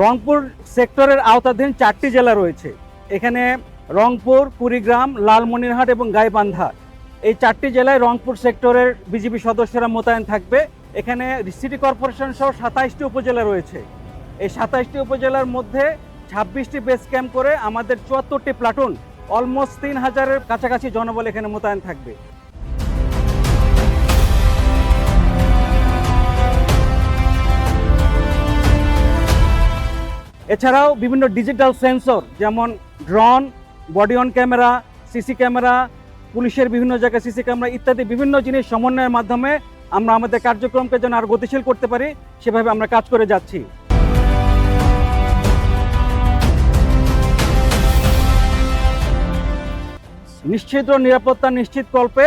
রংপুর সেক্টরের আওতাধীন 4টি জেলা রয়েছে। এখানে রংপুর, কুড়িগ্রাম, লালমনিরহাট এবং গাইবান্ধা, এই 4টি জেলায় রংপুর সেক্টরের বিজিবি সদস্যরা মোতায়েন থাকবে। এখানে সিটি কর্পোরেশন সহ 27টি উপজেলা রয়েছে। এই 27টি উপজেলার মধ্যে 26টি বেস ক্যাম্প করে আমাদের 74টি প্লাটুন, অলমোস্ট 3000-এর কাছাকাছি জনবল এখানে মোতায়েন থাকবে। এছাড়াও বিভিন্ন ডিজিটাল সেন্সর যেমন drone, body on camera, CC camera, পুলিশের বিভিন্ন জায়গায় সিসি ক্যামেরা ইত্যাদি বিভিন্ন জিনিস সমন্বয়ের মাধ্যমে আমরা আমাদের কার্যক্রমকে যেন আরো গতিশীল করতে পারি সেভাবে আমরা কাজ করে যাচ্ছি। নিশ্চিত নিরাপত্তা নিশ্চিতকল্পে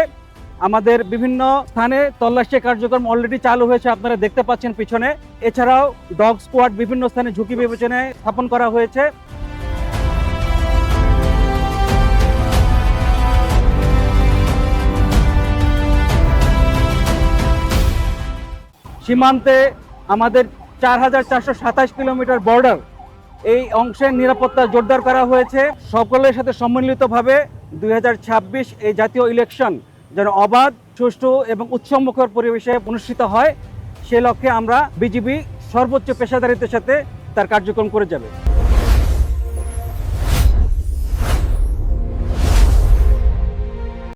আমাদের বিভিন্ন স্থানে তল্লাশি কার্যক্রম অলরেডি চালু হয়েছে, আপনারা দেখতে পাচ্ছেন পিছনে। এছাড়াও ডগ স্কোয়াড বিভিন্ন স্থানে ঝুঁকি বিবেচনায় স্থাপন করা হয়েছে। সীমান্তে আমাদের 4427 কিলোমিটার বর্ডার, এই অংশের নিরাপত্তা জোরদার করা হয়েছে। সকলের সাথে সম্মিলিতভাবে 2026 এই জাতীয় ইলেকশন যেন অবাধ, সুষ্ঠু এবং উৎসবমুখর পরিবেশে অনুষ্ঠিত হয়, সে লক্ষ্যে আমরা বিজিবি সর্বোচ্চ পেশাদারিত্বের সাথে তার কার্যক্রম করে যাবে।